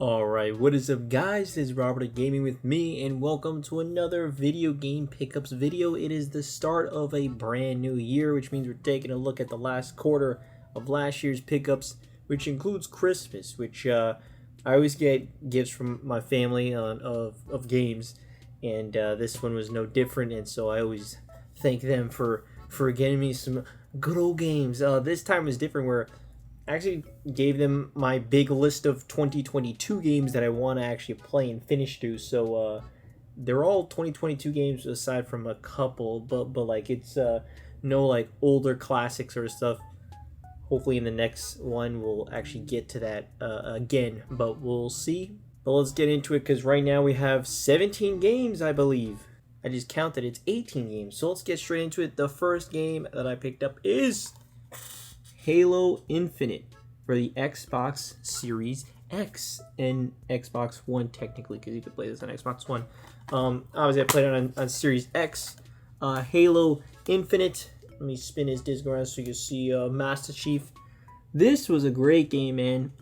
Alright, what is up guys? This is Robert at Gaming with Me, and welcome to another video game pickups video. It is the start of a brand new year, which means we're taking a look at the last quarter of last year's pickups, which includes Christmas, which I always get gifts from my family of games, and this one was no different, and so I always thank them for getting me some good old games. This time was different where I actually gave them my big list of 2022 games that I want to actually play and finish through. So they're all 2022 games aside from a couple, but like it's no like older classics or stuff. Hopefully in the next one we'll actually get to that again, but we'll see. But let's get into it because right now we have 17 games, I believe. I just counted, it's 18 games. So let's get straight into it. The first game that I picked up is Halo Infinite for the Xbox Series X and Xbox One, technically, because you could play this on Xbox One. Obviously, I played it on Series X. Halo Infinite. Let me spin his disc around so you can see Master Chief. This was a great game, man.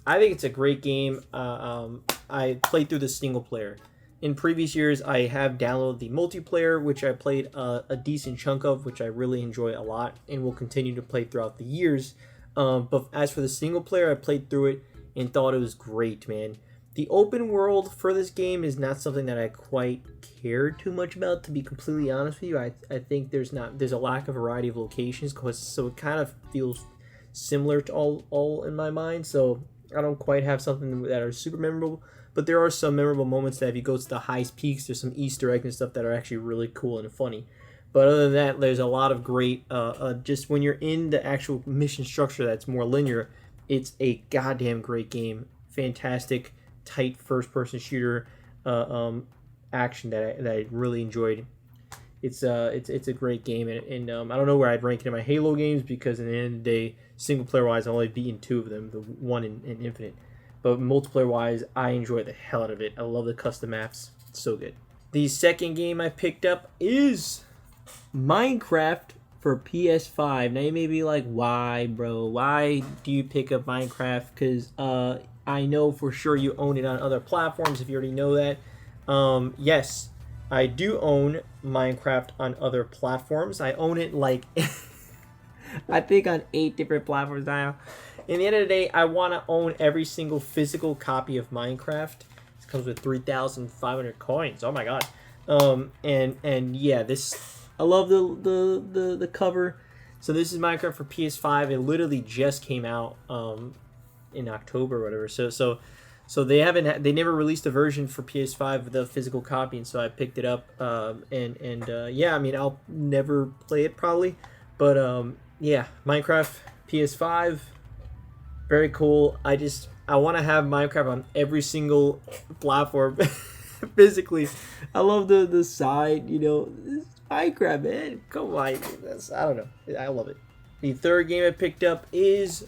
I think it's a great game. I played through the single player. In previous years, I have downloaded the multiplayer, which I played a decent chunk of, which I really enjoy a lot, and will continue to play throughout the years. But as for the single player, I played through it and thought it was great, man. The open world for this game is not something that I quite cared too much about, to be completely honest with you. I think there's a lack of variety of locations, so it kind of feels similar to all in my mind. So I don't quite have something that are super memorable. But there are some memorable moments that if you go to the highest peaks, there's some Easter eggs and stuff that are actually really cool and funny. But other than that, there's a lot of great, just when you're in the actual mission structure that's more linear, it's a goddamn great game. Fantastic, tight first-person shooter action that I really enjoyed. It's a great game, and I don't know where I'd rank it in my Halo games because at the end of the day, single-player-wise, I've only beaten 2 of them, the one in Infinite. But multiplayer-wise, I enjoy the hell out of it. I love the custom maps. It's so good. The second game I picked up is Minecraft for PS5. Now you may be like, why, bro? Why do you pick up Minecraft? Because I know for sure you own it on other platforms, if you already know that. Yes, I do own Minecraft on other platforms. I own it like, I think on 8 different platforms now. In the end of the day, I want to own every single physical copy of Minecraft. This comes with 3,500 coins. Oh my god! And yeah, I love the cover. So this is Minecraft for PS5. It literally just came out in October or whatever. So they never released a version for PS5 with a physical copy, and so I picked it up. Yeah, I mean I'll never play it probably, but yeah, Minecraft PS5. Very cool. I want to have Minecraft on every single platform physically. I love the side, it's Minecraft, man. Come on. I don't know. I love it. The third game I picked up is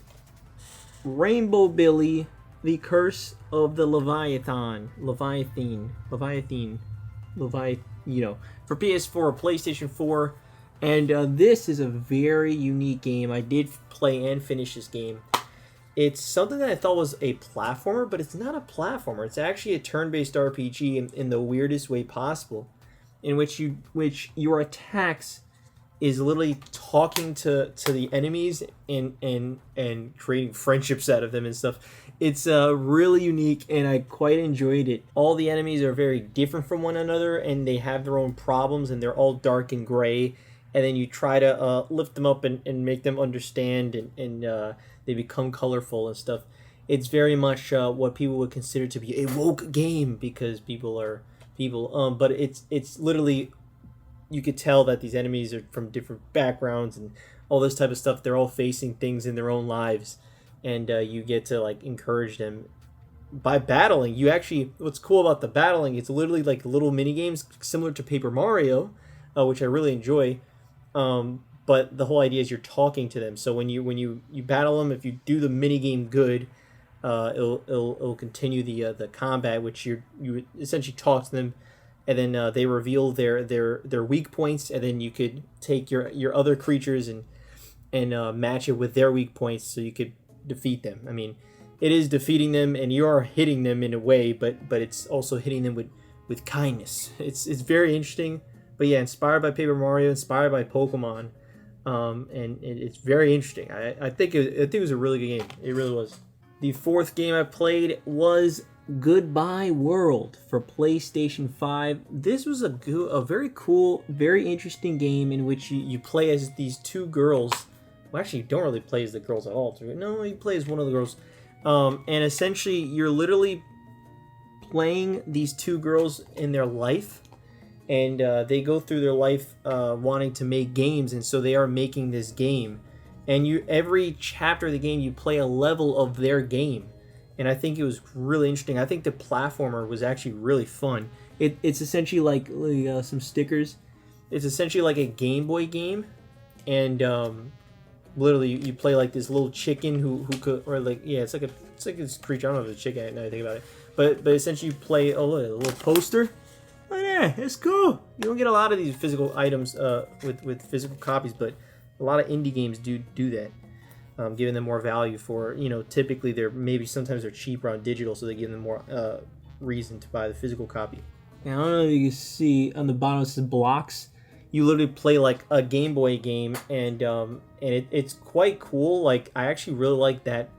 Rainbow Billy, The Curse of the Leviathan, for PS4, PlayStation 4. And this is a very unique game. I did play and finish this game. It's something that I thought was a platformer, but it's not a platformer. It's actually a turn-based RPG in the weirdest way possible, in which your attacks is literally talking to the enemies and creating friendships out of them and stuff. It's really unique, and I quite enjoyed it. All the enemies are very different from one another, and they have their own problems, and they're all dark and gray. And then you try to lift them up and make them understand, and they become colorful and stuff. It's very much what people would consider to be a woke game because people are people. But it's literally, you could tell that these enemies are from different backgrounds and all this type of stuff. They're all facing things in their own lives, and you get to like encourage them by battling. You actually, what's cool about the battling, it's literally like little mini games similar to Paper Mario, which I really enjoy. But the whole idea is you're talking to them. So when you battle them, if you do the mini game good, it'll continue the combat, which you essentially talk to them, and then they reveal their weak points, and then you could take your other creatures and match it with their weak points, so you could defeat them. I mean, it is defeating them, and you are hitting them in a way, but it's also hitting them with kindness. It's very interesting. But yeah, inspired by Paper Mario, inspired by Pokemon, and it's very interesting. I think it was a really good game. It really was. The fourth game I played was Goodbye World for PlayStation 5. This was a very cool, very interesting game in which you play as these two girls. Well, actually, you don't really play as the girls at all. No, you play as one of the girls. And essentially, you're literally playing these two girls in their life. And they go through their life wanting to make games. And so they are making this game. And every chapter of the game, you play a level of their game. And I think it was really interesting. I think the platformer was actually really fun. It's essentially like some stickers. It's essentially like a Game Boy game, and literally you play like this little chicken who could, or like, yeah, it's like this creature. I don't know if it's a chicken. Now I think about it, but essentially you play. Oh look, a little poster. Oh yeah, it's cool. You don't get a lot of these physical items with physical copies, but a lot of indie games do that. Giving them more value for, typically sometimes they're cheaper on digital, so they give them more reason to buy the physical copy. Now, I don't know if you can see on the bottom it says blocks. You literally play like a Game Boy game, and it's quite cool. Like, I actually really like that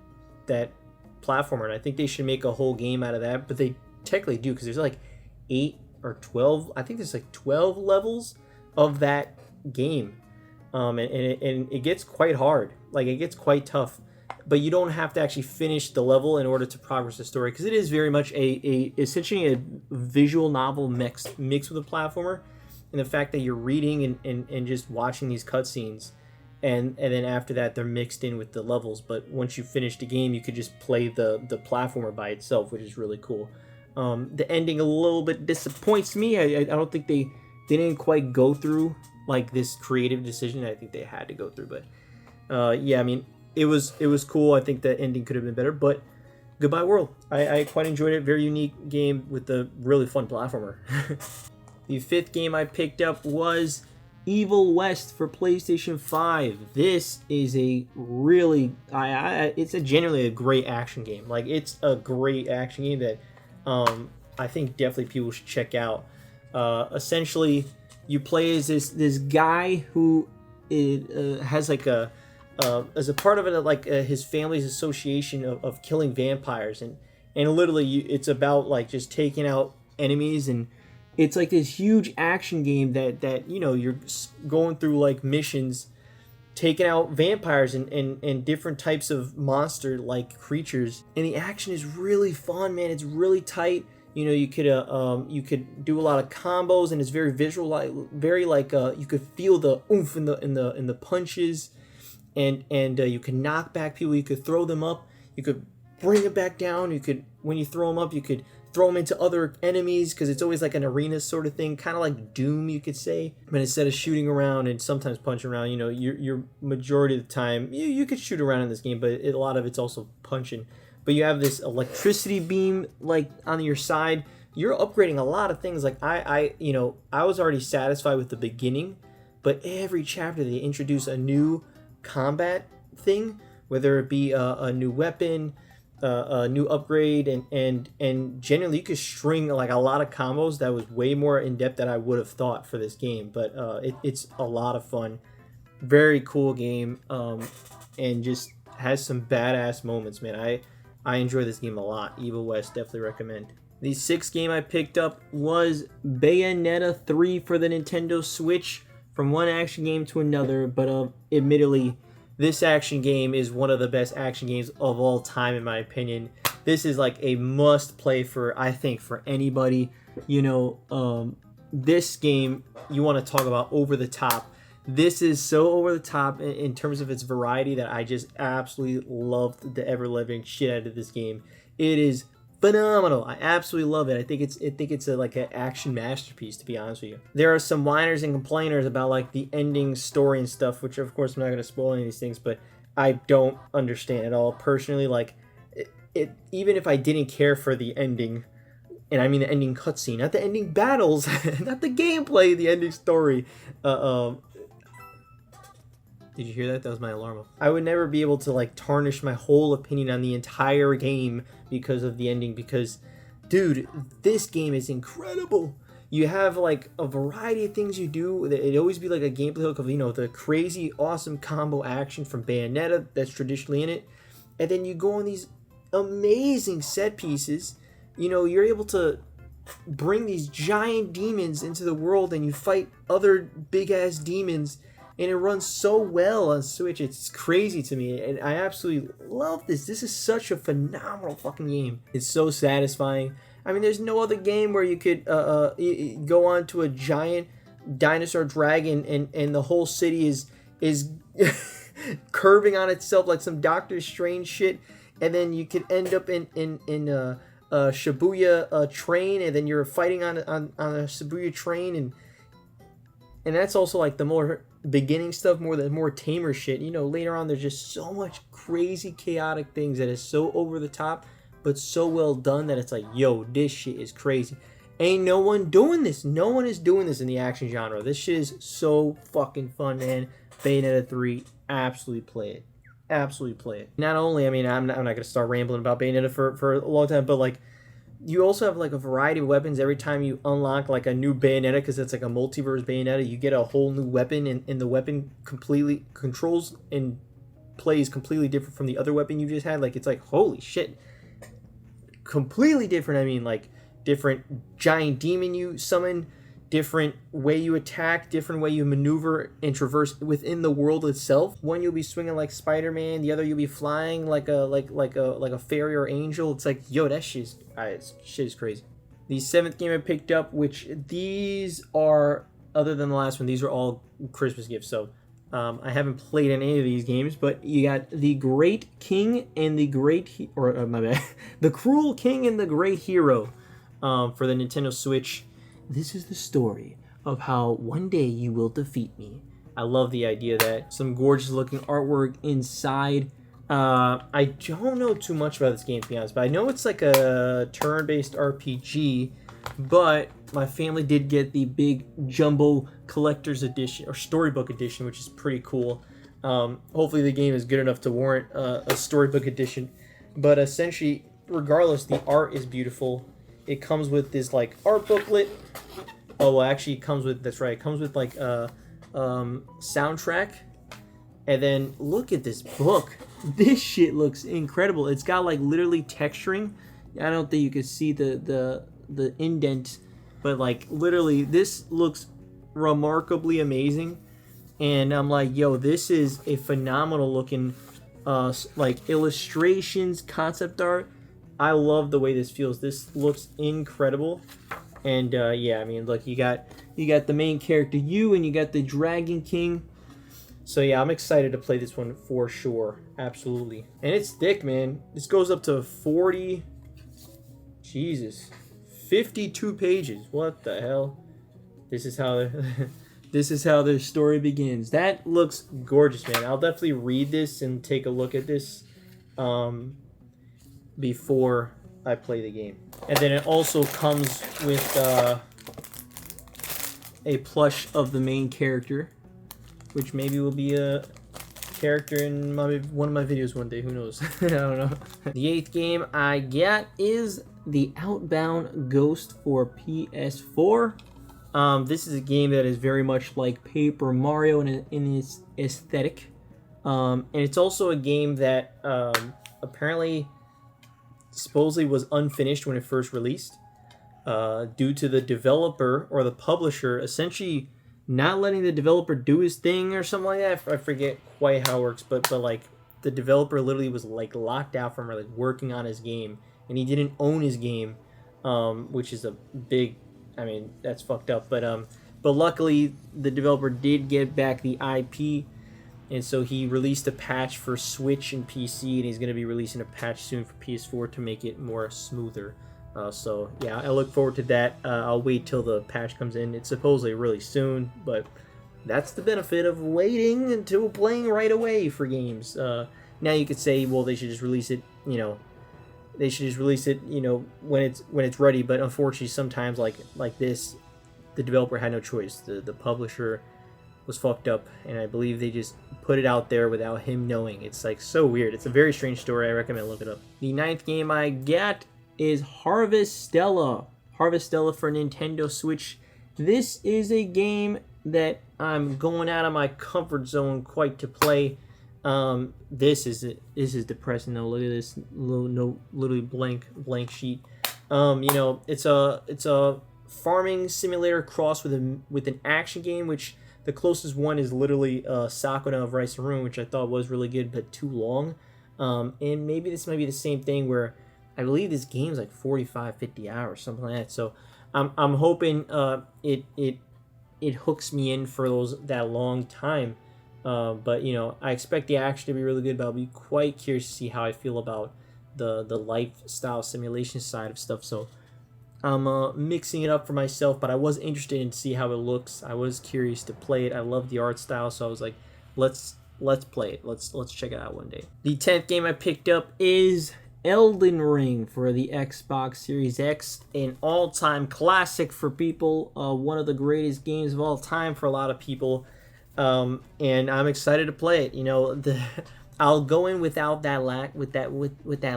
platformer, and I think they should make a whole game out of that. But they technically do, because there's like 8 or 12. I think there's like 12 levels of that game. And it gets quite hard. Like, it gets quite tough, but you don't have to actually finish the level in order to progress the story, because it is very much essentially a visual novel mixed with a platformer, and the fact that you're reading and just watching these cutscenes, and then after that they're mixed in with the levels. But once you finish the game, you could just play the platformer by itself, which is really cool. The ending a little bit disappoints me. I don't think they didn't quite go through like this creative decision I think they had to go through. But yeah, I mean, it was cool. I think the ending could have been better, but Goodbye World, I quite enjoyed it. Very unique game with a really fun platformer. The fifth game I picked up was Evil West for PlayStation 5. This is a really, it's genuinely a great action game. Like, it's a great action game that I think definitely people should check out. Essentially, you play as this guy who has like as a part of it, like his family's association of killing vampires, and literally it's about like just taking out enemies, and it's like this huge action game that you're going through like missions, taking out vampires and different types of monster like creatures, and the action is really fun, man. It's really tight. You could do a lot of combos, and it's very visual, you could feel the oomph in the punches, and you can knock back people. You could throw them up. You could bring it back down. You could, when you throw them up, you could throw them into other enemies, because it's always like an arena sort of thing, kind of like Doom, you could say. But instead of shooting around and sometimes punching around, your majority of the time you could shoot around in this game, but a lot of it's also punching. But you have this electricity beam like on your side. You're upgrading a lot of things. Like I was already satisfied with the beginning, but every chapter they introduce a new combat thing, whether it be a new weapon, a new upgrade, and generally you could string like a lot of combos that was way more in depth than I would have thought for this game. But it's a lot of fun, very cool game, and just has some badass moments, man. I enjoy this game a lot. Evil West, definitely recommend. The sixth game I picked up was Bayonetta 3 for the Nintendo Switch. From one action game to another, but admittedly, this action game is one of the best action games of all time, in my opinion. This is like a must play I think for anybody. This game, you want to talk about over the top. This is so over the top in terms of its variety that I just absolutely loved the ever-living shit out of this game. It is phenomenal. I absolutely love it. I think it's like an action masterpiece, to be honest with you. There are some whiners and complainers about like the ending story and stuff, which of course I'm not going to spoil any of these things, but I don't understand at all personally. Like it even if I didn't care for the ending, and I mean the ending cutscene, not the ending battles, not the gameplay, the ending story. Did you hear that? That was my alarm. I would never be able to like tarnish my whole opinion on the entire game because of the ending, because dude, this game is incredible. You have like a variety of things you do. It'd always be like a gameplay hook of, you know, the crazy awesome combo action from Bayonetta that's traditionally in it. And then you go on these amazing set pieces. You know, you're able to bring these giant demons into the world and you fight other big ass demons, and it runs so well on Switch. It's crazy to me, and I absolutely love this. This is such a phenomenal fucking game. It's so satisfying. I mean, there's no other game where you could go on to a giant dinosaur dragon and the whole city is curving on itself like some Doctor Strange shit, and then you could end up in Shibuya train, and then you're fighting on a Shibuya train, and that's also like the more beginning stuff, more tamer shit. You know, later on there's just so much crazy chaotic things that is so over the top but so well done that it's like, yo, this shit is crazy. Ain't no one doing this. No one is doing this in the action genre. This shit is so fucking fun, man. Bayonetta 3, absolutely play it. Absolutely play it. Not only, I mean, I'm not gonna start rambling about Bayonetta for a long time, but like, you also have like a variety of weapons every time you unlock like a new Bayonetta, because it's like a multiverse Bayonetta. You get a whole new weapon, and the weapon completely controls and plays completely different from the other weapon you just had. Like, it's like, holy shit, completely different. I mean, like, different giant demon you summon, different way you attack, different way you maneuver and traverse within the world itself. One you'll be swinging like Spider-Man, the other you'll be flying like a fairy or angel. It's like, yo, that shit is crazy. The 7th game I picked up, which these are, other than the last one, these are all Christmas gifts. So I haven't played any of these games, but you got The Great King and the Great The Cruel King and the Great Hero for the Nintendo Switch. This is the story of how one day you will defeat me. I love the idea that some gorgeous looking artwork inside. I don't know too much about this game, to be honest, but I know it's like a turn-based RPG, but my family did get the big jumbo collector's edition or storybook edition, which is pretty cool. Hopefully the game is good enough to warrant a storybook edition, but essentially, regardless, the art is beautiful. It comes with this like art booklet. Oh, well, actually, it comes with, that's right, it comes with like a soundtrack. And then look at this book. This shit looks incredible. It's got like literally texturing. I don't think you can see the indent, but like literally this looks remarkably amazing. And I'm like, yo, this is a phenomenal looking like illustrations, concept art. I love the way this feels. This looks incredible. And yeah, I mean, look, you got the main character, you, and you got the Dragon King. So yeah, I'm excited to play this one for sure. Absolutely. And it's thick, man. This goes up to 52 pages. What the hell? This is how this is how the story begins. That looks gorgeous, man. I'll definitely read this and take a look at this before I play the game. And then it also comes with a plush of the main character, which maybe will be a character in one of my videos one day. Who knows? I don't know. The 8th game I got is the Outbound Ghost for PS4. This is a game that is very much like Paper Mario in its aesthetic. And it's also a game that apparently supposedly was unfinished when it first released, due to the developer or the publisher essentially not letting the developer do his thing or something like that. I forget quite how it works, but like the developer literally was like locked out from like working on his game, and he didn't own his game, which is a big, I mean, that's fucked up. But luckily the developer did get back the IP. And so he released a patch for Switch and PC, and he's going to be releasing a patch soon for PS4 to make it more smoother. So yeah, I look forward to that. I'll wait till the patch comes in. It's supposedly really soon, but that's the benefit of waiting until playing right away for games. Now you could say, well, they should just release it, you know, when it's ready. But unfortunately, sometimes like this, the developer had no choice. The publisher was fucked up, and I believe they just put it out there without him knowing. It's like so weird. It's a very strange story. I recommend look it up. The 9th game I got is Harvestella. Harvestella for Nintendo Switch. This is a game that I'm going out of my comfort zone quite to play. This is depressing though. Look at this little note, literally blank sheet. You know, it's a farming simulator crossed with an action game, which the closest one is literally Sakuna of Rice and Ruin, which I thought was really good but too long. And maybe this might be the same thing where I believe this game's like 45-50 hours, something like that. So I'm hoping it hooks me in for that long time. But you know, I expect the action to be really good, but I'll be quite curious to see how I feel about the lifestyle simulation side of stuff. So I'm mixing it up for myself, but I was interested in see how it looks. I was curious to play it. I love the art style, so I was like, let's play it. Let's check it out one day. The 10th game I picked up is Elden Ring for the Xbox Series X, an all-time classic for people, one of the greatest games of all time for a lot of people, and I'm excited to play it. You know, I'll go in without that lack with that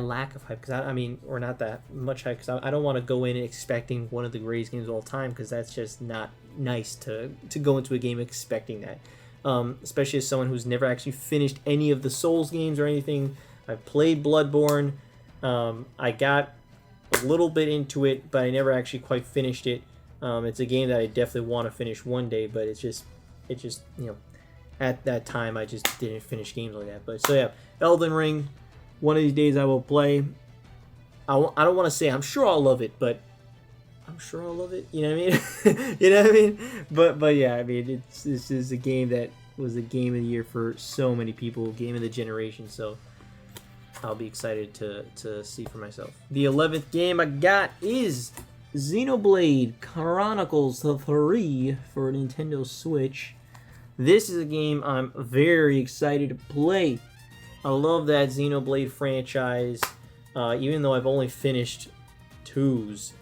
lack of hype, because I mean, or not that much hype, because I don't want to go in expecting one of the greatest games of all time, because that's just not nice to go into a game expecting that, especially as someone who's never actually finished any of the Souls games or anything. I've played Bloodborne. I got a little bit into it, but I never actually quite finished it. It's a game that I definitely want to finish one day, but it's just you know, at that time I just didn't finish games like that. But so yeah, Elden Ring, one of these days I will play. I don't want to say I'm sure I'll love it, but I'm sure I'll love it. You know what I mean? You know what I mean? But yeah, I mean, this is a game that was the game of the year for so many people, game of the generation. So I'll be excited to see for myself. The 11th game I got is Xenoblade Chronicles 3 for Nintendo Switch. This is a game I'm very excited to play. I love that Xenoblade franchise, even though I've only finished twos,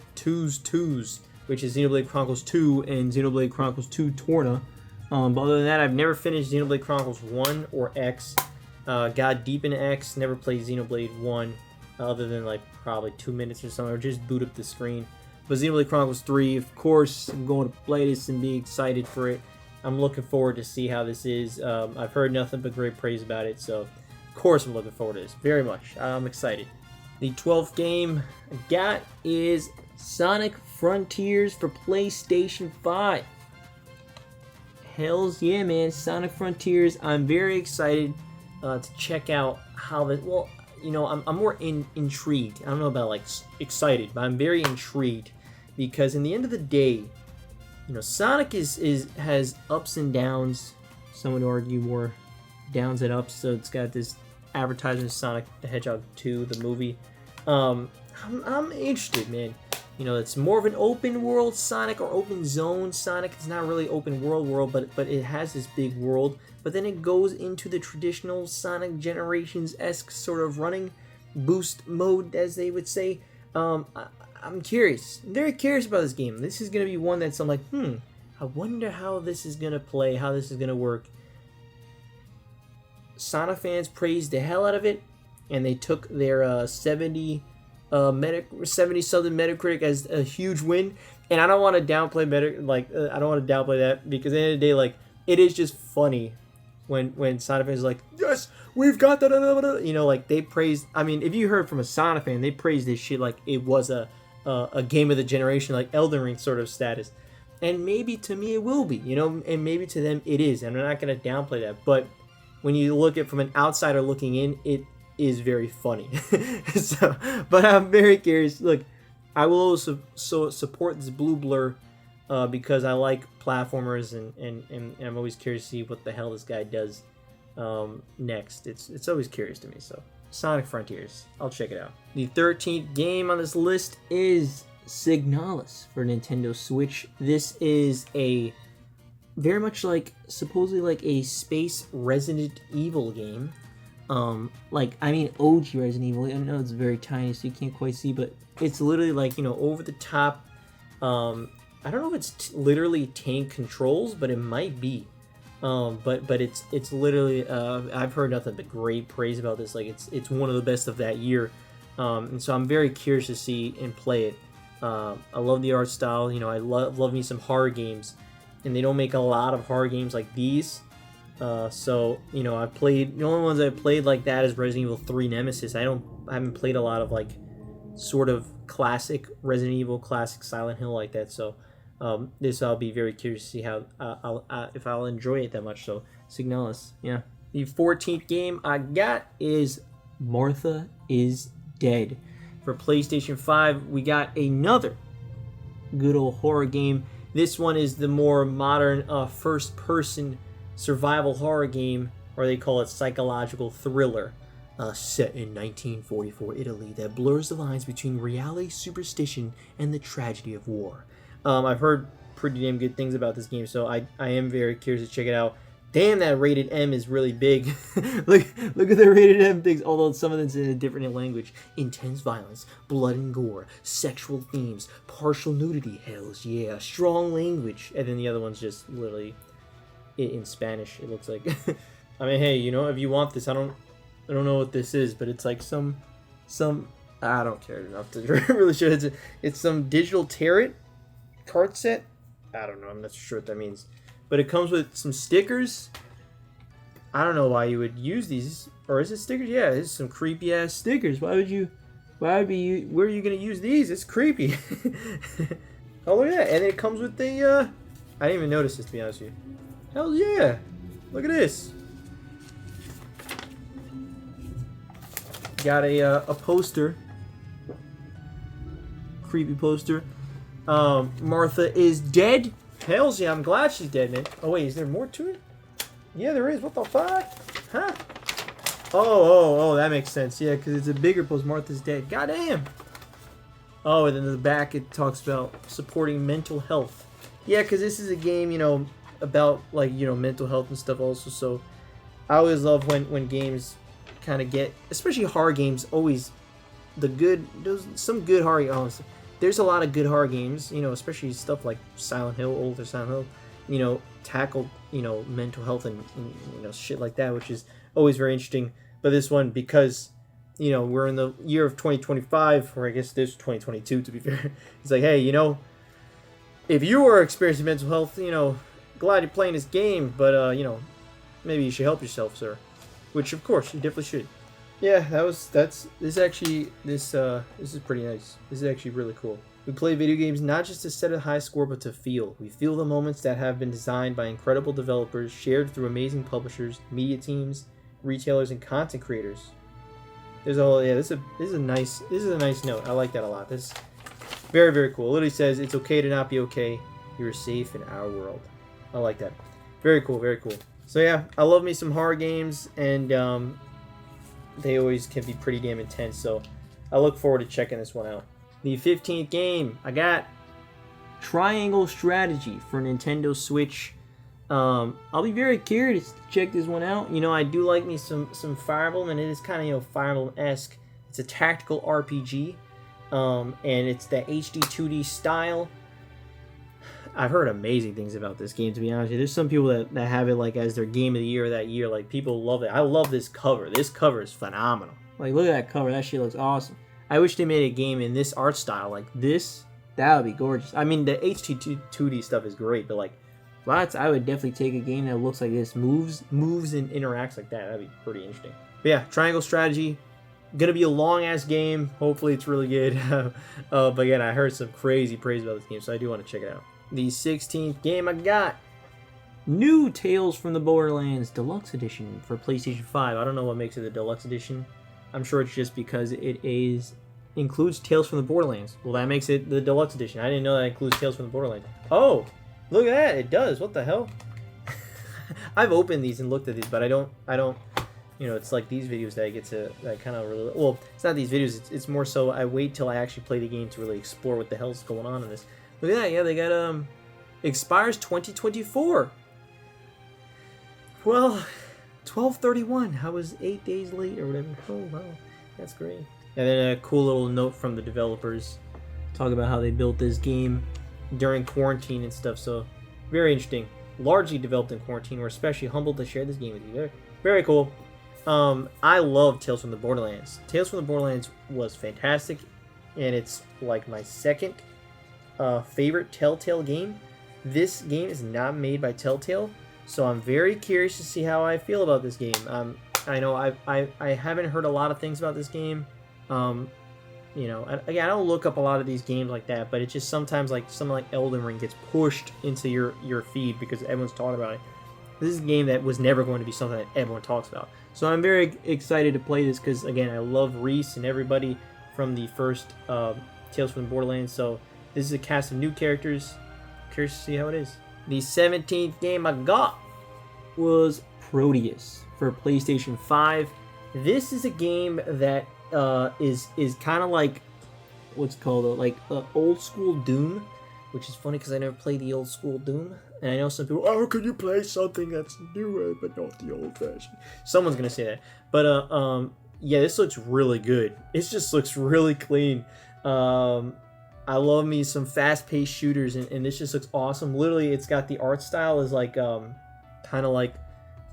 which is Xenoblade Chronicles 2 and Xenoblade Chronicles 2 Torna. But other than that, I've never finished Xenoblade Chronicles 1 or X. Got deep into X, never played Xenoblade 1, other than like probably 2 minutes or something, or just boot up the screen. But Xenoblade Chronicles 3, of course, I'm going to play this and be excited for it. I'm looking forward to see how this is. I've heard nothing but great praise about it, so of course I'm looking forward to this very much. I'm excited. The 12th game I got is Sonic Frontiers for PlayStation 5. Hells yeah, man, Sonic Frontiers. I'm very excited to check out how that. Well, you know, I'm more intrigued. I don't know about like excited, but I'm very intrigued because in the end of the day, you know, Sonic has ups and downs. Some would argue more downs than ups. So it's got this advertisement of Sonic the Hedgehog 2, the movie. I'm interested, man. You know, it's more of an open world Sonic or open zone Sonic. It's not really open world, but it has this big world. But then it goes into the traditional Sonic Generations-esque sort of running boost mode, as they would say. I'm curious. I'm very curious about this game. This is going to be one that's I'm like, I wonder how this is going to play, how this is going to work. Sonic fans praised the hell out of it, and they took their 70 something Metacritic as a huge win. And I don't want to downplay I don't want to downplay that, because at the end of the day, like, it is just funny when Sonic fans are like, yes, we've got that, you know, like they praised. I mean, if you heard from a Sonic fan, they praised this shit like it was a game of the generation, like Elden Ring sort of status. And maybe to me it will be, you know, and maybe to them it is, and I'm not going to downplay that. But when you look at it from an outsider looking in, it is very funny. So, but I'm very curious. Look, I will also support this Blue Blur because I like platformers, and I'm always curious to see what the hell this guy does next. It's always curious to me. So Sonic Frontiers, I'll check it out. The 13th game on this list is Signalis for Nintendo Switch. This is a very much like, supposedly like a space Resident Evil game. Like, I mean, OG Resident Evil. I know it's very tiny, so you can't quite see, but it's literally like, you know, over the top. I don't know if it's literally tank controls, but it might be. But it's literally I've heard nothing but great praise about this. Like it's one of the best of that year, and so I'm very curious to see and play it. I love the art style. You know, I love me some horror games, and they don't make a lot of horror games like these. So you know, I've played the only ones I've played like that is Resident Evil 3 Nemesis. I haven't played a lot of like sort of classic Resident Evil, classic Silent Hill like that. So this I'll be very curious to see how if I'll enjoy it that much. So Signalis, yeah. The 14th game I got is Martha is Dead. For PlayStation 5, we got another good old horror game. This one is the more modern first-person survival horror game, or they call it psychological thriller, set in 1944 Italy that blurs the lines between reality, superstition, and the tragedy of war. I've heard pretty damn good things about this game, so I am very curious to check it out. Damn, that rated M is really big. look at the rated M things, although some of it's in a different language. Intense violence, blood and gore, sexual themes, partial nudity, hells yeah, strong language. And then the other one's just literally in Spanish, it looks like. I mean, hey, you know, if you want this, I don't know what this is, but it's like some I don't care enough to really show it. It's some digital tarot card set. I don't know, I'm not sure what that means. But it comes with some stickers. I don't know why you would use these. Or is it stickers? Yeah, it's some creepy ass stickers. Where are you gonna use these? It's creepy. Oh, look at that. And it comes with the I didn't even notice this, to be honest with you. Hell yeah. Look at this. Got a poster. Creepy poster. Martha is dead. Hells yeah, I'm glad she's dead, man. Oh wait, is there more to it? Yeah, there is. What the fuck? Huh? Oh, that makes sense. Yeah, because it's a bigger post. Martha's dead. Goddamn. Oh, and then in the back it talks about supporting mental health. Yeah, because this is a game, you know, about like, you know, mental health and stuff also. So I always love when games kind of get, especially horror games, always some good horror. Honestly, there's a lot of good horror games, you know, especially stuff like Silent Hill, older Silent Hill, you know, tackle, you know, mental health and you know, shit like that, which is always very interesting. But this one, because, you know, we're in the year of 2025, or I guess this is 2022 to be fair, it's like, hey, you know, if you are experiencing mental health, you know, glad you're playing this game, but you know, maybe you should help yourself, sir. Which of course you definitely should. Yeah, this is pretty nice. This is actually really cool. We play video games not just to set a high score, but to feel. We feel the moments that have been designed by incredible developers, shared through amazing publishers, media teams, retailers, and content creators. There's a whole, yeah, this is a nice note. I like that a lot. This is very, very cool. It literally says it's okay to not be okay. You're safe in our world. I like that. Very cool, very cool. So yeah, I love me some horror games, and they always can be pretty damn intense, so I look forward to checking this one out. The 15th game, I got Triangle Strategy for Nintendo Switch. I'll be very curious to check this one out. You know, I do like me some Fire Emblem, and it is kind of, you know, Fire Emblem-esque. It's a tactical RPG, and it's the HD 2D style. I've heard amazing things about this game, to be honest with you. There's some people that have it like as their game of the year that year. Like, people love it. I love this cover. This cover is phenomenal. Like, look at that cover. That shit looks awesome. I wish they made a game in this art style. Like this, that would be gorgeous. I mean, the HD 2D stuff is great, but like, I would definitely take a game that looks like this, moves and interacts like that. That'd be pretty interesting. But yeah, Triangle Strategy. Gonna be a long-ass game. Hopefully it's really good. But again, I heard some crazy praise about this game, so I do want to check it out. The 16th game I got, New Tales from the Borderlands Deluxe Edition for PlayStation 5. I don't know what makes it the Deluxe Edition. I'm sure it's just because it includes Tales from the Borderlands. Well, that makes it the Deluxe Edition. I didn't know that includes Tales from the Borderlands. Oh, look at that. It does. What the hell? I've opened these and looked at these, but I don't, you know, it's like these videos that I get to, that kind of really, well, it's not these videos, it's more so I wait till I actually play the game to really explore what the hell's going on in this. Look at that, yeah, they got, expires 2024. Well, 12/31, I was 8 days late or whatever. Oh, wow, that's great. And then a cool little note from the developers, talk about how they built this game during quarantine and stuff, so very interesting. largely developed in quarantine. We're especially humbled to share this game with you. Very, very cool. I love Tales from the Borderlands. Tales from the Borderlands was fantastic, and it's like my second favorite Telltale game. This game is not made by Telltale, so I'm very curious to see how I feel about this game. I know I haven't heard a lot of things about this game. You know, again, I don't look up a lot of these games like that, but it's just sometimes like something like Elden Ring gets pushed into your feed because everyone's talking about it. This is a game that was never going to be something that everyone talks about. So I'm very excited to play this because, again, I love Reese and everybody from the first Tales from the Borderlands. So this is a cast of new characters. Curious to see how it is. The 17th game I got was Proteus for PlayStation 5. This is a game that is kind of like what's called like old school Doom, which is funny because I never played the old school Doom, and I know some people, oh, could you play something that's newer but not the old fashioned? Someone's gonna say that, but yeah, this looks really good. It just looks really clean. I love me some fast-paced shooters, and this just looks awesome. Literally, it's got the art style is like kind of like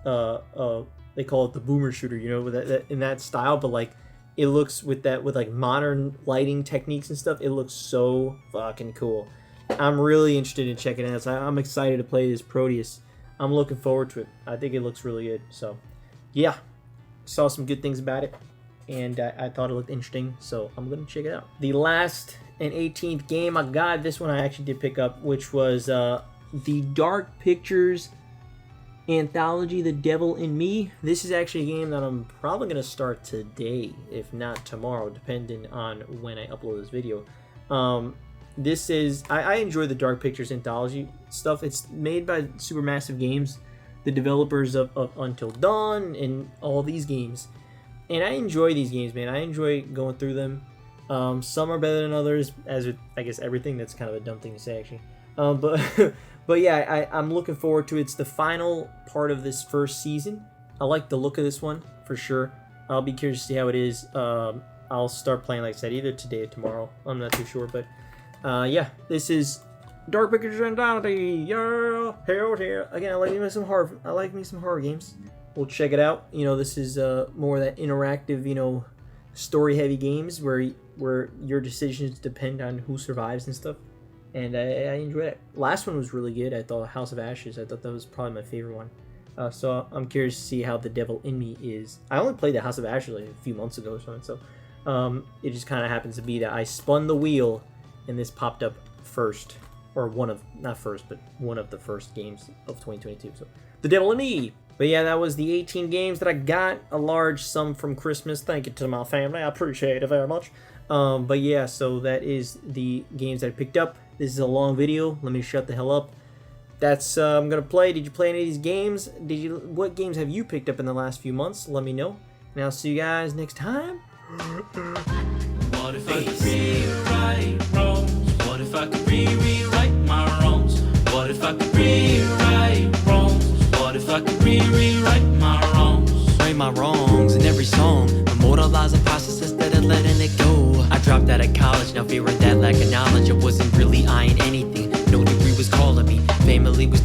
they call it the boomer shooter, you know, with that in that style, but like it looks with like modern lighting techniques and stuff. It looks so fucking cool. I'm really interested in checking it out. So I'm excited to play this Proteus. I'm looking forward to it. I think it looks really good. So yeah, saw some good things about it, and I thought it looked interesting. So I'm gonna check it out. The last and 18th game I got, this one I actually did pick up, which was the Dark Pictures anthology, The Devil in Me. This is actually a game that I'm probably going to start today, if not tomorrow, depending on when I upload this video. This is, I enjoy the Dark Pictures anthology stuff. It's made by Supermassive Games, the developers of Until Dawn and all these games. And I enjoy these games, man. I enjoy going through them. Some are better than others, as with, I guess, everything. That's kind of a dumb thing to say, actually. But yeah, I'm looking forward to it. It's the final part of this first season. I like the look of this one, for sure. I'll be curious to see how it is. I'll start playing, like I said, either today or tomorrow. I'm not too sure, but yeah, this is Dark Pictures Anthology. Yeah, hell yeah. Again, I like me some horror games. We'll check it out. You know, this is more of that interactive, you know, story-heavy games where your decisions depend on who survives and stuff. And I enjoyed it. Last one was really good. I thought House of Ashes. I thought that was probably my favorite one. So I'm curious to see how The Devil in Me is. I only played the House of Ashes like a few months ago or something. So it just kind of happens to be that I spun the wheel and this popped up first, or not first, but one of the first games of 2022. So The Devil in Me. But yeah, that was the 18 games that I got. A large sum from Christmas. Thank you to my family. I appreciate it very much. But yeah, so that is the games that I picked up. This is a long video. Let me shut the hell up. That's I'm gonna play. Did you play any of these games? What games have you picked up in the last few months? Let me know. And I'll see you guys next time. What if I could rewrite wrongs? What if I could rewrite my wrongs? What if I could rewrite wrongs? What if I could rewrite my wrongs? Write my wrongs in every song. Immortalize the process instead of letting it go. I dropped out of college, now fearing that lack of knowledge. I wasn't really eyeing anything. No degree was calling me. Family was